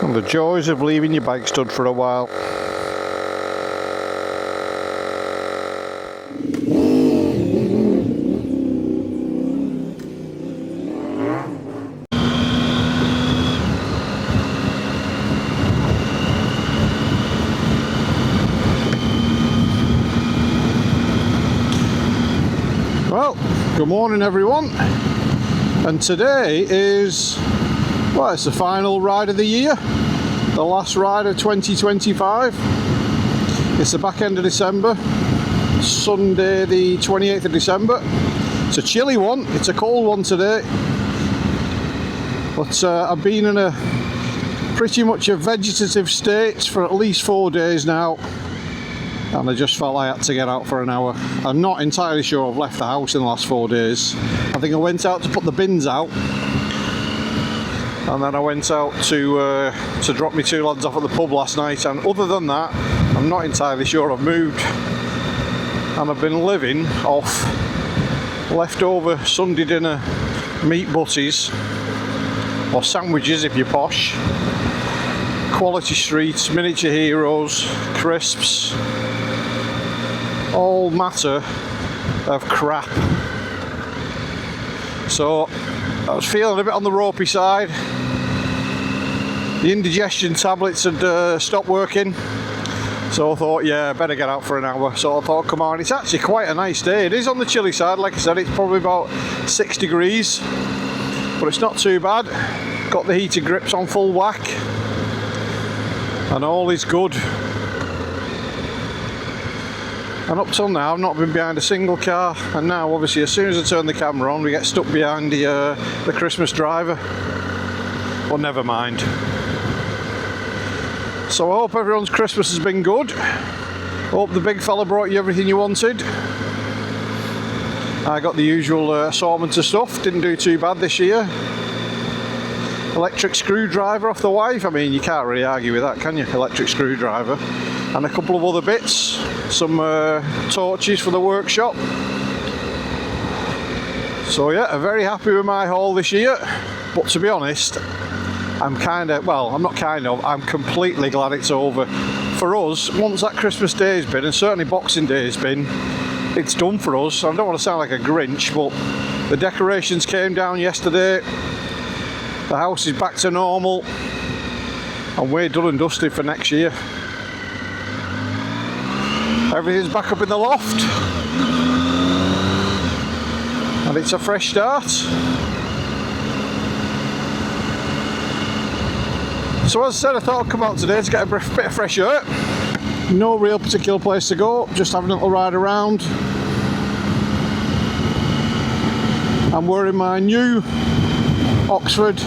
And the joys of leaving your bike stood for a while. Well, good morning everyone, and today is, well, it's the final ride of the year, the last ride of 2025. It's the back end of December, Sunday the 28th of December. It's a chilly one, it's a cold one today, but I've been in a pretty much a vegetative state for at least 4 days now. And I just felt I had to get out for an hour. I'm not entirely sure I've left the house in the last 4 days. I think I went out to put the bins out, and then I went out to drop my two lads off at the pub last night, and other than that I'm not entirely sure I've moved. And I've been living off leftover Sunday dinner meat butties, or sandwiches if you're posh, Quality Streets, Miniature Heroes, crisps, all matter of crap. So I was feeling a bit on the ropey side. The indigestion tablets had stopped working, so I thought, yeah, I better get out for an hour. So I thought, come on, it's actually quite a nice day. It is on the chilly side, like I said, it's probably about 6 degrees, but it's not too bad. Got the heated grips on full whack, and all is good. And up till now I've not been behind a single car, and now obviously as soon as I turn the camera on we get stuck behind the Christmas driver. Well, never mind. So I hope everyone's Christmas has been good. Hope the big fella brought you everything you wanted. I got the usual assortment of stuff, didn't do too bad this year. Electric screwdriver off the wife, I mean you can't really argue with that, can you? Electric screwdriver. And a couple of other bits, some torches for the workshop. So yeah, I'm very happy with my haul this year, but to be honest, I'm completely glad it's over. For us, once that Christmas day has been, and certainly Boxing Day has been, it's done for us. I don't want to sound like a Grinch, but the decorations came down yesterday, the house is back to normal, and we're done and dusted for next year. Everything's back up in the loft, and it's a fresh start. So as I said, I thought I'd come out today to get a bit of fresh air. No real particular place to go, just having a little ride around. I'm wearing my new Oxford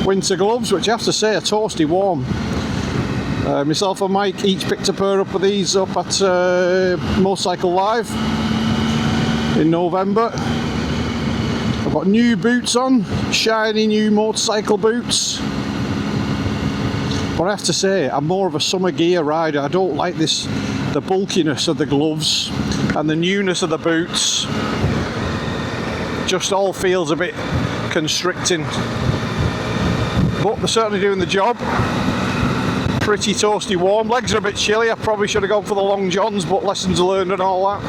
winter gloves, which I have to say are toasty warm. Myself and Mike each picked a pair up of these up at Motorcycle Live in November. I've got new boots on, shiny new motorcycle boots. But I have to say, I'm more of a summer gear rider. I don't like the bulkiness of the gloves and the newness of the boots. Just all feels a bit constricting. But they're certainly doing the job. Pretty toasty warm, legs are a bit chilly. I probably should have gone for the long johns, but lessons learned and all that.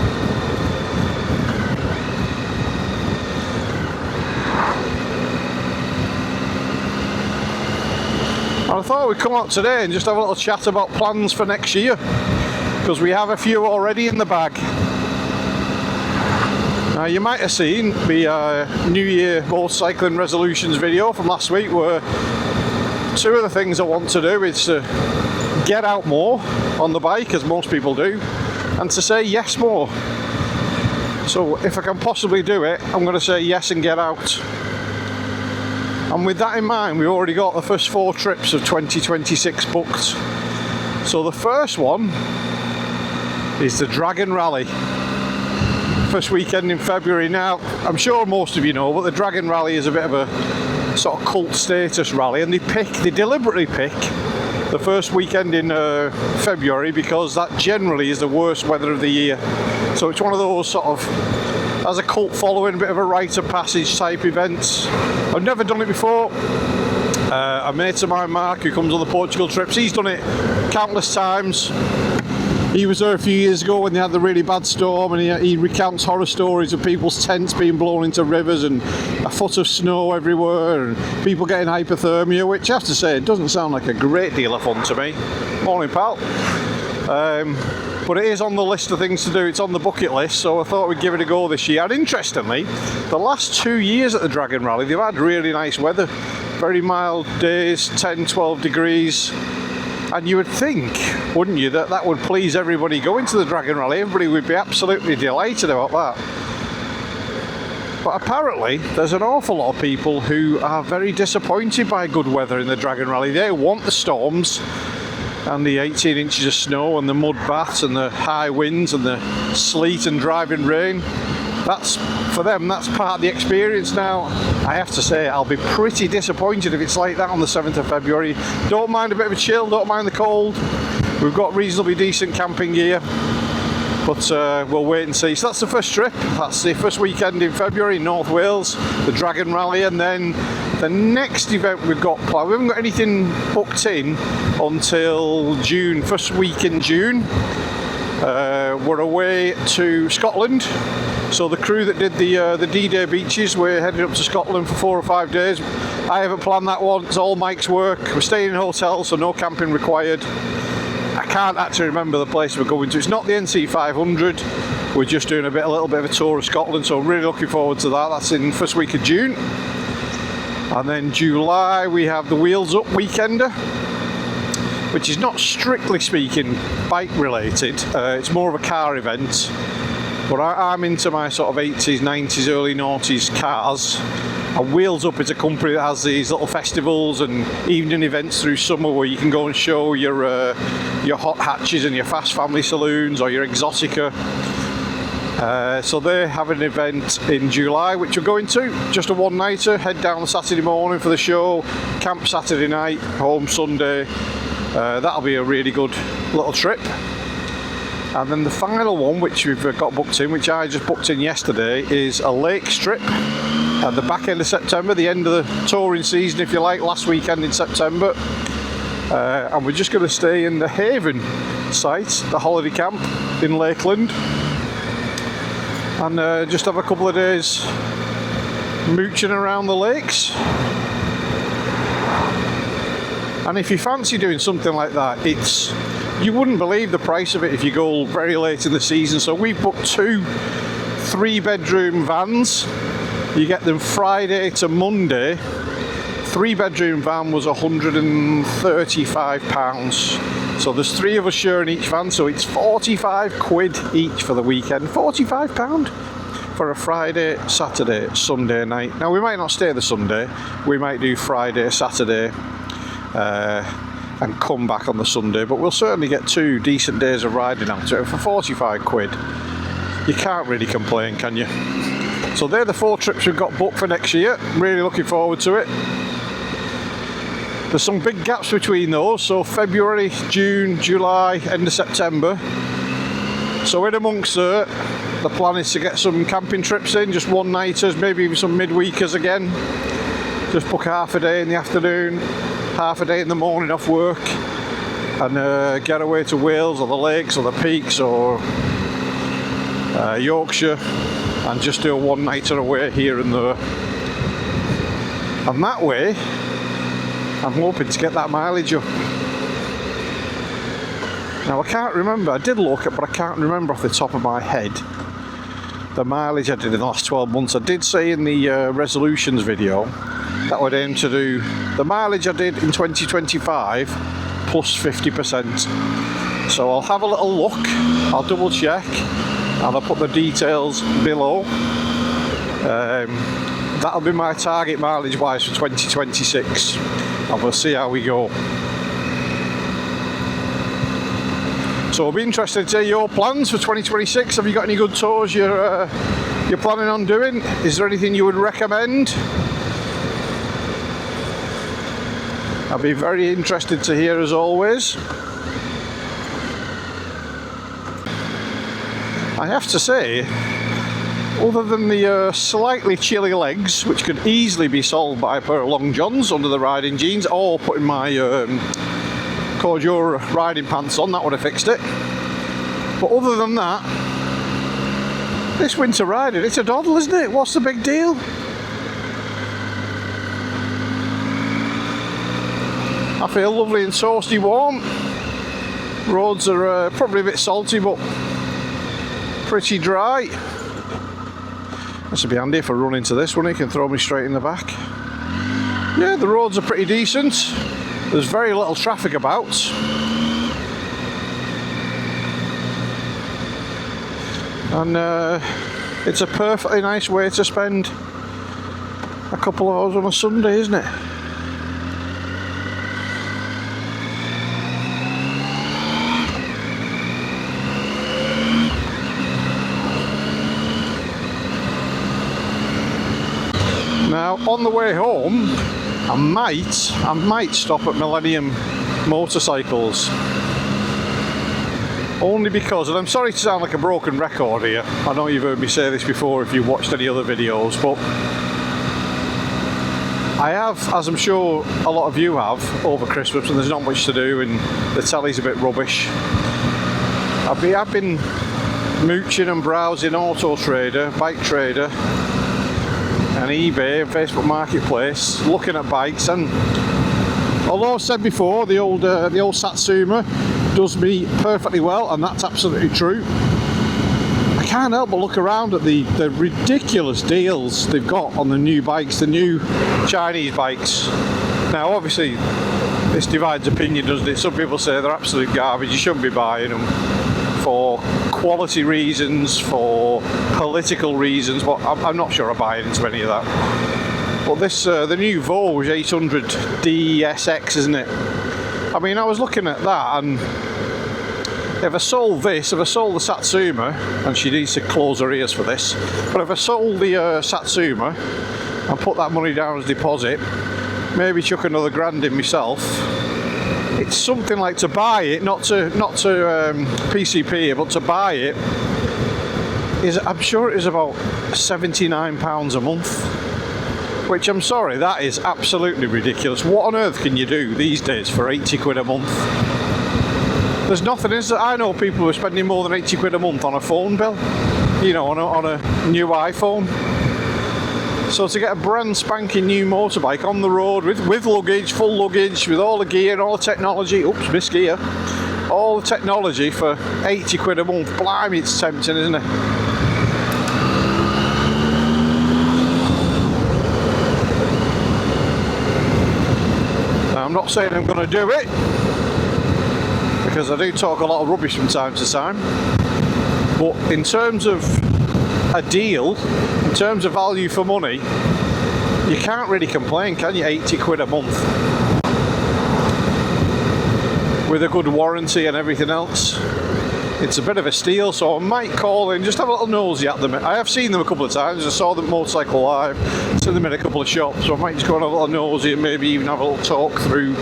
And I thought we'd come out today and just have a little chat about plans for next year, because we have a few already in the bag. Now you might have seen the New Year motorcycling resolutions video from last week, where two of the things I want to do is to get out more on the bike, as most people do, and to say yes more. So if I can possibly do it, I'm going to say yes and get out. And with that in mind, we've already got the first 4 trips of 2026 booked. So the first one is the Dragon Rally. First weekend in February. Now, I'm sure most of you know, but the Dragon Rally is a bit of a sort of cult status rally, and they deliberately pick the first weekend in February because that generally is the worst weather of the year. So it's one of those sort of, has a cult following, a bit of a rite of passage type events. I've never done it before. A mate of mine, Mark, who comes on the Portugal trips, he's done it countless times. He was there a few years ago when they had the really bad storm, and he recounts horror stories of people's tents being blown into rivers and a foot of snow everywhere and people getting hypothermia, which I have to say, it doesn't sound like a great deal of fun to me. Morning, pal. But it is on the list of things to do. It's on the bucket list, so I thought we'd give it a go this year. And interestingly, the last 2 years at the Dragon Rally, they've had really nice weather. Very mild days, 10, 12 degrees. And you would think, wouldn't you, that would please everybody going to the Dragon Rally. Everybody would be absolutely delighted about that. But apparently, there's an awful lot of people who are very disappointed by good weather in the Dragon Rally. They want the storms and the 18 inches of snow and the mud baths and the high winds and the sleet and driving rain. That's, for them, that's part of the experience now. I have to say, I'll be pretty disappointed if it's like that on the 7th of February. Don't mind a bit of a chill, don't mind the cold. We've got reasonably decent camping gear, but we'll wait and see. So that's the first trip. That's the first weekend in February in North Wales, the Dragon Rally, and then the next event we've got planned. We haven't got anything booked in until June, first week in June. We're away to Scotland. So the crew that did the D-Day beaches, we're headed up to Scotland for 4 or 5 days. I haven't planned that one, it's all Mike's work. We're staying in hotels, so no camping required. I can't actually remember the place we're going to. It's not the NC 500. We're just doing a little bit of a tour of Scotland, so I'm really looking forward to that. That's in first week of June. And then July we have the Wheels Up Weekender, which is not strictly speaking bike related. It's more of a car event. But I'm into my sort of 80s, 90s, early noughties cars. And Wheels Up is a company that has these little festivals and evening events through summer where you can go and show your hot hatches and your fast family saloons or your Exotica. So they have an event in July, which we're going to. Just a one-nighter. Head down Saturday morning for the show. Camp Saturday night. Home Sunday. That'll be a really good little trip. And then the final one, which we've got booked in, which I just booked in yesterday, is a lakes trip at the back end of September, the end of the touring season, if you like, last weekend in September. And we're just going to stay in the Haven site, the holiday camp in Lakeland, and just have a couple of days mooching around the lakes. And if you fancy doing something like that, you wouldn't believe the price of it if you go very late in the season. So we've booked 2 3-bedroom vans. You get them Friday to Monday. 3-bedroom van was £135. So there's 3 of us sharing each van, so it's 45 quid each for the weekend. £45 for a Friday, Saturday, Sunday night. Now we might not stay the Sunday, we might do Friday, Saturday, and come back on the Sunday, but we'll certainly get 2 decent days of riding out of it for 45 quid. You can't really complain, can you? So they're the 4 trips we've got booked for next year. Really looking forward to it. There's some big gaps between those, so February, June, July, end of September. So in amongst that, the plan is to get some camping trips in, just one-nighters, maybe even some midweekers again. Just book half a day in the afternoon, half a day in the morning off work, and get away to Wales or the lakes or the peaks or Yorkshire, and just do a one-nighter away here and there. And that way, I'm hoping to get that mileage up. Now I can't remember, I did look at, but I can't remember off the top of my head the mileage I did in the last 12 months. I did say in the resolutions video that would aim to do the mileage I did in 2025 plus 50%. So I'll have a little look, I'll double check, and I'll put the details below. That'll be my target mileage wise for 2026, and we'll see how we go. So I'll be interested to hear your plans for 2026. Have you got any good tours you're planning on doing? Is there anything you would recommend? I'll be very interested to hear as always. I have to say, Other than the slightly chilly legs, which could easily be solved by a pair of long johns under the riding jeans, or putting my Cordura riding pants on, that would have fixed it. But other than that, this winter riding, it's a doddle, isn't it? What's the big deal? I feel lovely and toasty warm. Roads are probably a bit salty, but pretty dry. This would be handy if I run into this one, it can throw me straight in the back. Yeah, the roads are pretty decent. There's very little traffic about. And it's a perfectly nice way to spend a couple of hours on a Sunday, isn't it? Now, on the way home, I might stop at Millennium Motorcycles. Only because, and I'm sorry to sound like a broken record here, I know you've heard me say this before if you've watched any other videos, but I have, as I'm sure a lot of you have, over Christmas, and there's not much to do and the telly's a bit rubbish. I've been mooching and browsing Auto Trader, Bike Trader, and eBay and Facebook Marketplace, looking at bikes, and although I've said before the old Satsuma does me perfectly well, and that's absolutely true, I can't help but look around at the ridiculous deals they've got on the new bikes, the new Chinese bikes. Now obviously this divides opinion, doesn't it? Some people say they're absolute garbage, you shouldn't be buying them for quality reasons, for political reasons, but I'm not sure I'm buying into any of that. But this, the new Vosges 800 DSX, isn't it? I mean, I was looking at that, and if I sold this, if I sold the Satsuma, and she needs to close her ears for this, but if I sold the Satsuma and put that money down as deposit, maybe chuck another grand in myself, it's something like, to buy it, not to PCP, but to buy it is, I'm sure it is about £79 a month, which, I'm sorry, that is absolutely ridiculous. What on earth can you do these days for 80 quid a month? There's nothing, is there? I know people who are spending more than 80 quid a month on a phone bill, you know, on a new iPhone. So to get a brand spanking new motorbike on the road with luggage, full luggage, with all the gear and all the technology, oops, missed gear, all the technology for 80 quid a month, blimey, it's tempting, isn't it? Now, I'm not saying I'm going to do it, because I do talk a lot of rubbish from time to time, but in terms of a deal, in terms of value for money, you can't really complain, can you? 80 quid a month with a good warranty and everything else. It's a bit of a steal, so I might call in, just have a little nosy at them. I have seen them a couple of times, I saw them at Motorcycle Live, seen them in a couple of shops, so I might just go and have a little nosy and maybe even have a little talk through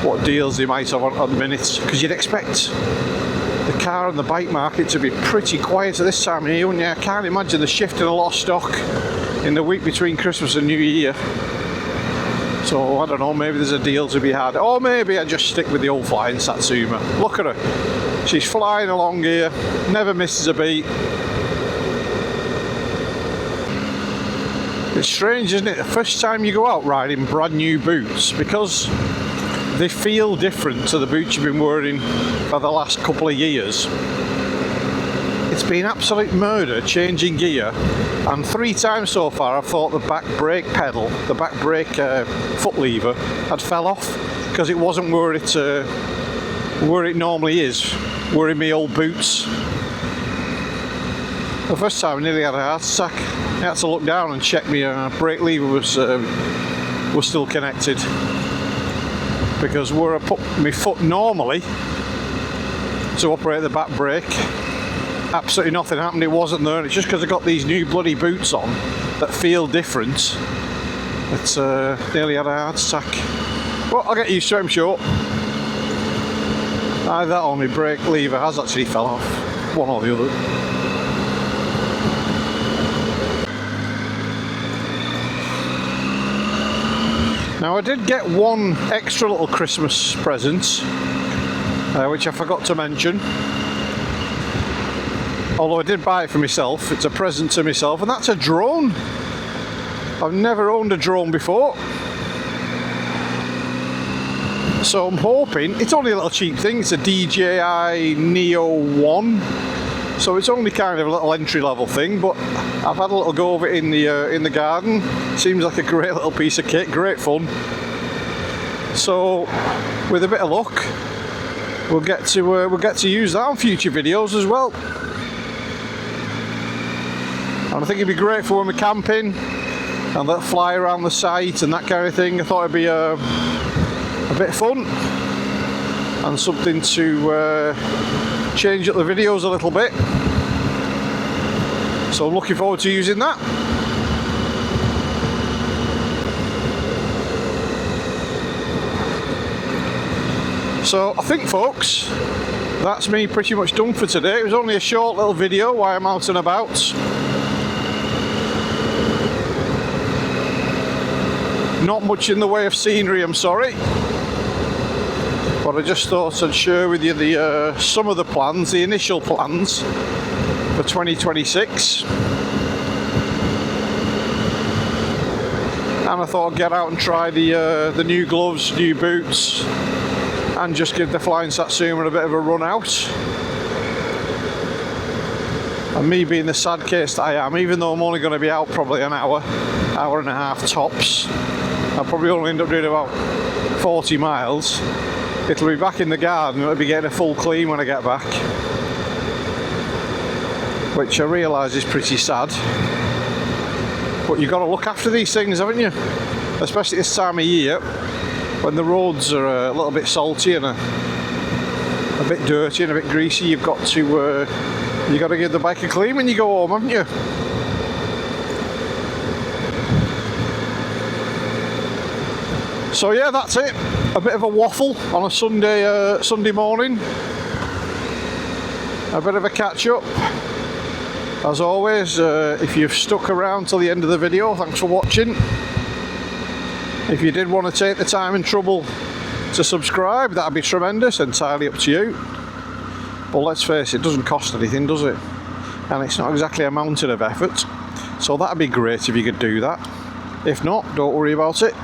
what deals they might have on the minutes, because you'd expect the car and the bike market to be pretty quiet at this time of year, wouldn't you? I can't imagine they're shifting a lot of stock in the week between Christmas and New Year. So I don't know, maybe there's a deal to be had, or maybe I just stick with the old flying Satsuma. Look at her, she's flying along here, never misses a beat. It's strange, isn't it? The first time you go out riding brand new boots, because they feel different to the boots you've been wearing for the last couple of years. It's been absolute murder changing gear, and 3 times so far I've thought the back brake pedal, the back brake foot lever had fell off, because it wasn't where it normally is, wearing my old boots. The first time I nearly had a heart attack. I had to look down and check my brake lever was still connected, because where I put my foot normally to operate the back brake, absolutely nothing happened, it wasn't there, and it's just because I got these new bloody boots on that feel different that nearly had a heart attack. Well, I'll get used to it, I'm sure. Either that or my brake lever has actually fell off, one or the other. Now I did get one extra little Christmas present, which I forgot to mention. Although I did buy it for myself, it's a present to myself, and that's a drone. I've never owned a drone before. So I'm hoping, it's only a little cheap thing, it's a DJI Neo 1. So it's only kind of a little entry level thing, but I've had a little go of it in the garden. Seems like a great little piece of kit, great fun. So with a bit of luck, we'll get to use that on future videos as well. And I think it'd be great for when we're camping and let fly around the site and that kind of thing. I thought it'd be a bit of fun and something to change up the videos a little bit. So I'm looking forward to using that. So I think, folks, that's me pretty much done for today. It was only a short little video while I'm out and about. Not much in the way of scenery, I'm sorry. But I just thought I'd share with you the some of the plans, the initial plans for 2026. And I thought I'd get out and try the new gloves, new boots, and just give the Flying Satsuma a bit of a run out. And me being the sad case that I am, even though I'm only going to be out probably an hour and a half tops, I'll probably only end up doing about 40 miles. It'll be back in the garden, it'll be getting a full clean when I get back. Which I realise is pretty sad. But you've got to look after these things, haven't you? Especially this time of year, when the roads are a little bit salty and a bit dirty and a bit greasy. You've got to give the bike a clean when you go home, haven't you? So yeah, that's it. A bit of a waffle on a Sunday morning. A bit of a catch up. As always, if you've stuck around till the end of the video, thanks for watching. If you did want to take the time and trouble to subscribe, that'd be tremendous, entirely up to you. But let's face it, doesn't cost anything, does it? And it's not exactly a mountain of effort. So that'd be great if you could do that. If not, don't worry about it.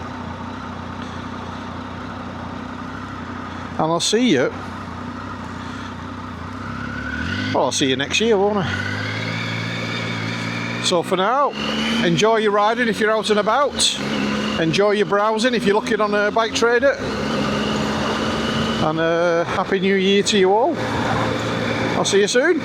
And I'll see you. Well, I'll see you next year, won't I? So for now, enjoy your riding if you're out and about. Enjoy your browsing if you're looking on a Bike Trader. And Happy New Year to you all. I'll see you soon.